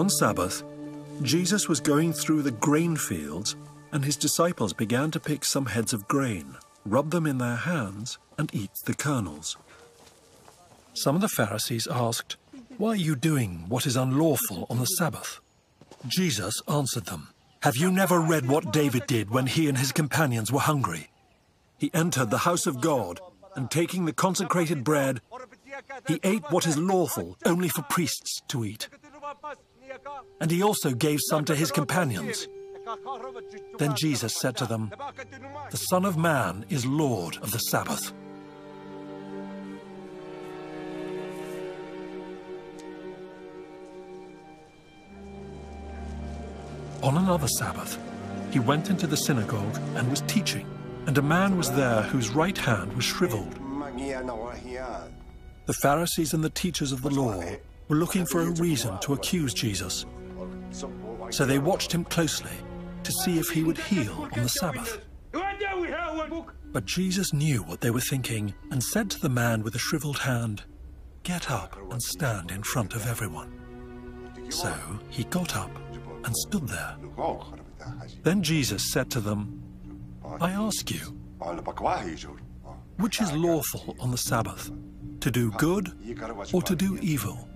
One Sabbath, Jesus was going through the grain fields, and his disciples began to pick some heads of grain, rub them in their hands, and eat the kernels. Some of the Pharisees asked, "Why are you doing what is unlawful on the Sabbath?" Jesus answered them, "Have you never read what David did when he and his companions were hungry? He entered the house of God, and taking the consecrated bread, he ate what is lawful only for priests to eat. And he also gave some to his companions." Then Jesus said to them, "The Son of Man is Lord of the Sabbath." On another Sabbath, he went into the synagogue and was teaching, and a man was there whose right hand was shriveled. The Pharisees and the teachers of the law were looking for a reason to accuse Jesus. So they watched him closely to see if he would heal on the Sabbath. But Jesus knew what they were thinking and said to the man with the shriveled hand, "Get up and stand in front of everyone." So he got up and stood there. Then Jesus said to them, "I ask you, which is lawful on the Sabbath, to do good or to do evil,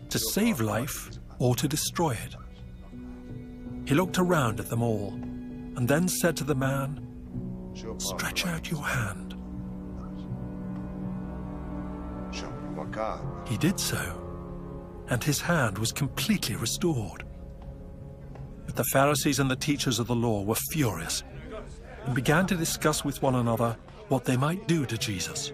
to save life or to destroy it?" He looked around at them all and then said to the man, "Stretch out your hand." He did so, and his hand was completely restored. But the Pharisees and the teachers of the law were furious and began to discuss with one another what they might do to Jesus.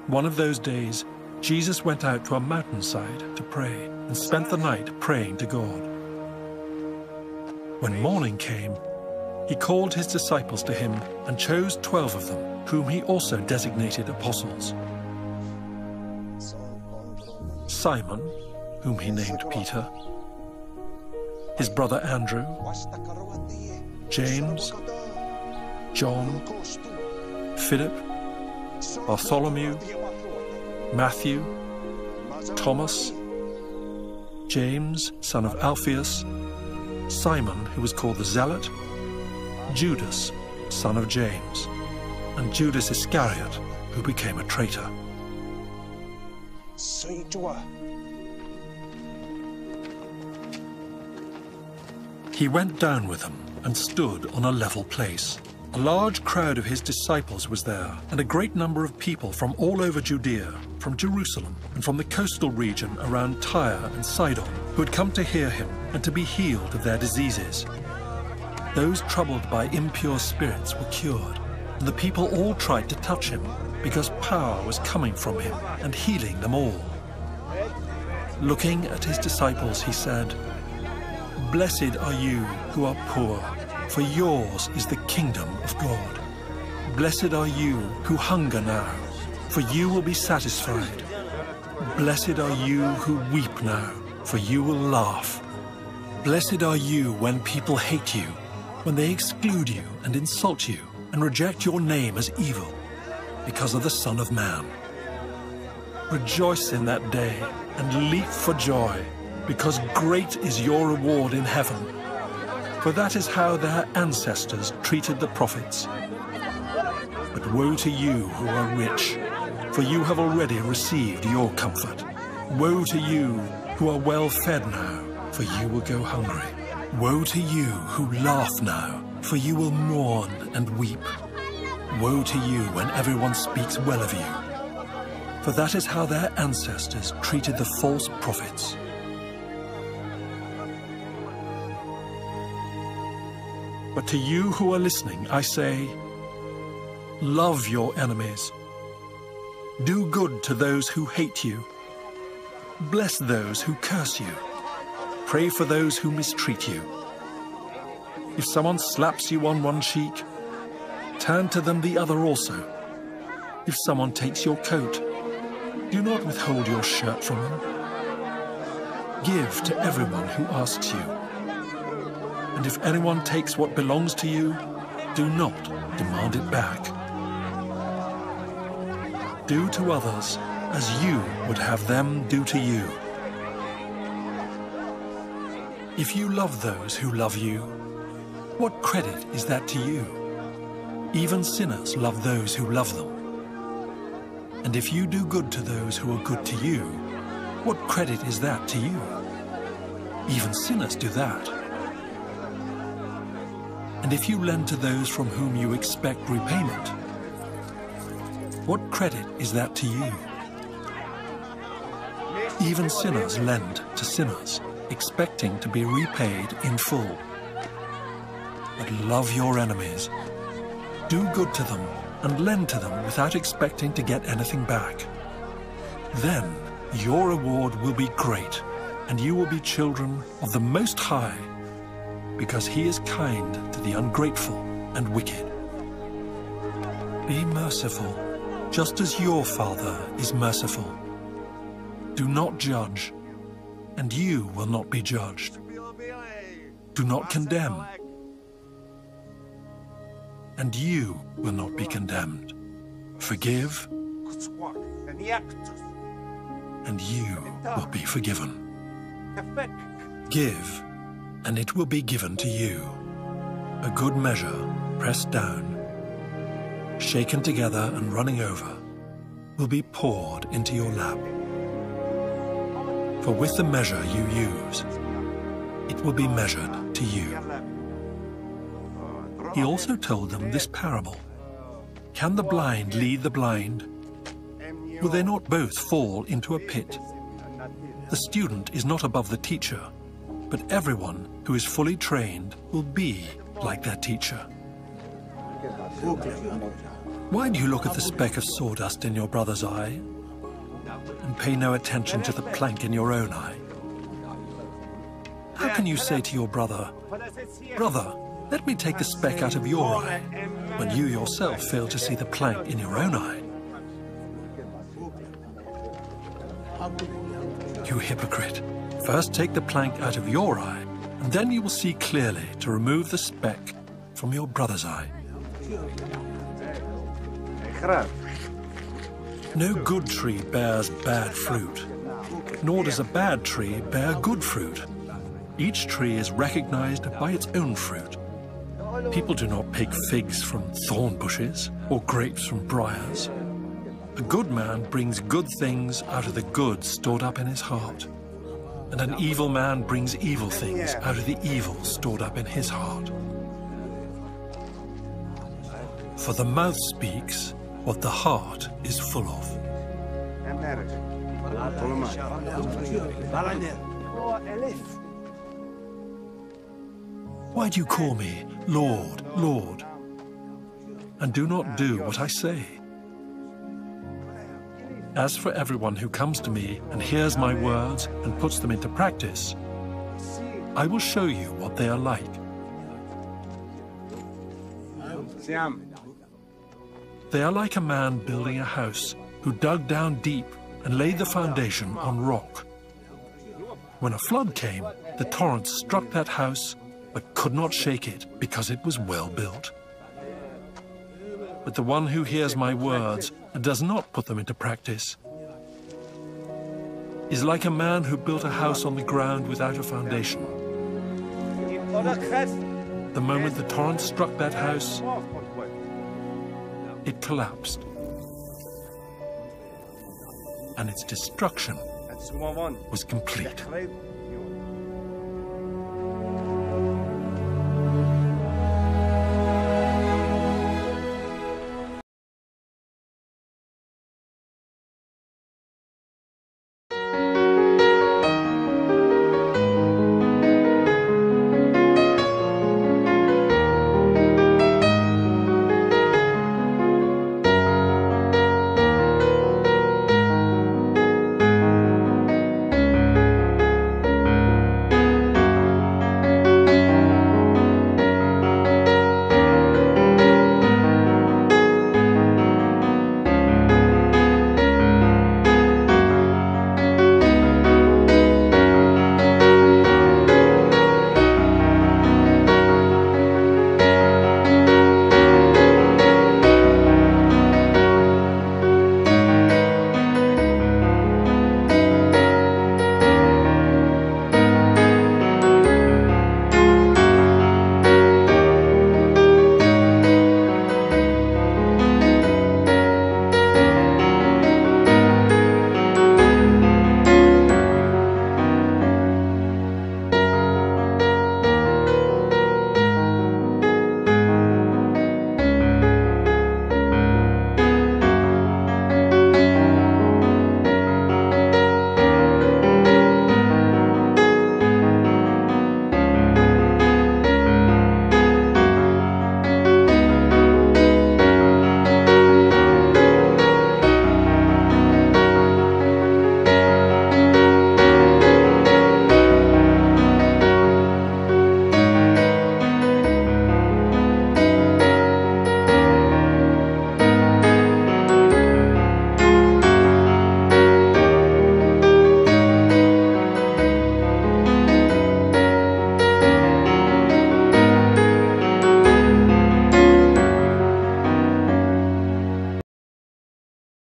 One of those days, Jesus went out to a mountainside to pray and spent the night praying to God. When morning came, he called his disciples to him and chose 12 of them, whom he also designated apostles. Simon, whom he named Peter, his brother Andrew, James, John, Philip, Bartholomew, Matthew, Thomas, James, son of Alphaeus, Simon, who was called the Zealot, Judas, son of James, and Judas Iscariot, who became a traitor. He went down with them and stood on a level place. A large crowd of his disciples was there, and a great number of people from all over Judea, from Jerusalem, and from the coastal region around Tyre and Sidon, who had come to hear him and to be healed of their diseases. Those troubled by impure spirits were cured, and the people all tried to touch him, because power was coming from him and healing them all. Looking at his disciples, he said, "Blessed are you who are poor, for yours is the kingdom of God. Blessed are you who hunger now, for you will be satisfied. Blessed are you who weep now, for you will laugh. Blessed are you when people hate you, when they exclude you and insult you and reject your name as evil, because of the Son of Man. Rejoice in that day and leap for joy, because great is your reward in heaven. For that is how their ancestors treated the prophets. But woe to you who are rich, for you have already received your comfort. Woe to you who are well fed now, for you will go hungry. Woe to you who laugh now, for you will mourn and weep. Woe to you when everyone speaks well of you, for that is how their ancestors treated the false prophets. But to you who are listening, I say, love your enemies. Do good to those who hate you. Bless those who curse you. Pray for those who mistreat you. If someone slaps you on one cheek, turn to them the other also. If someone takes your coat, do not withhold your shirt from them. Give to everyone who asks you. And if anyone takes what belongs to you, do not demand it back. do to others as you would have them do to you. If you love those who love you, what credit is that to you? Even sinners love those who love them. And if you do good to those who are good to you, what credit is that to you? Even sinners do that. And if you lend to those from whom you expect repayment, what credit is that to you? Even sinners lend to sinners, expecting to be repaid in full. But love your enemies. Do good to them and lend to them without expecting to get anything back. Then your reward will be great, and you will be children of the Most High, because He is kind to the ungrateful and wicked. Be merciful, just as your Father is merciful. Do not judge, and you will not be judged. Do not condemn, and you will not be condemned. Forgive, and you will be forgiven. Give, and it will be given to you. A good measure, pressed down, shaken together and running over, will be poured into your lap. For with the measure you use, it will be measured to you. He also told them this parable. Can the blind lead the blind? Will they not both fall into a pit? The student is not above the teacher, but everyone who is fully trained will be like their teacher. Why do you look at the speck of sawdust in your brother's eye and pay no attention to the plank in your own eye? How can you say to your brother, "Brother, let me take the speck out of your eye," when you yourself fail to see the plank in your own eye? You hypocrite! First take the plank out of your eye, and then you will see clearly to remove the speck from your brother's eye. No good tree bears bad fruit, nor does a bad tree bear good fruit. Each tree is recognized by its own fruit. People do not pick figs from thorn bushes or grapes from briars. A good man brings good things out of the good stored up in his heart, and an evil man brings evil things out of the evil stored up in his heart. For the mouth speaks what the heart is full of. Why do you call me Lord, Lord, and do not do what I say? As for everyone who comes to me and hears my words and puts them into practice, I will show you what they are like. They are like a man building a house who dug down deep and laid the foundation on rock. When a flood came, the torrent struck that house but could not shake it because it was well built. But the one who hears my words and does not put them into practice is like a man who built a house on the ground without a foundation. The moment the torrent struck that house, it collapsed, and its destruction was complete.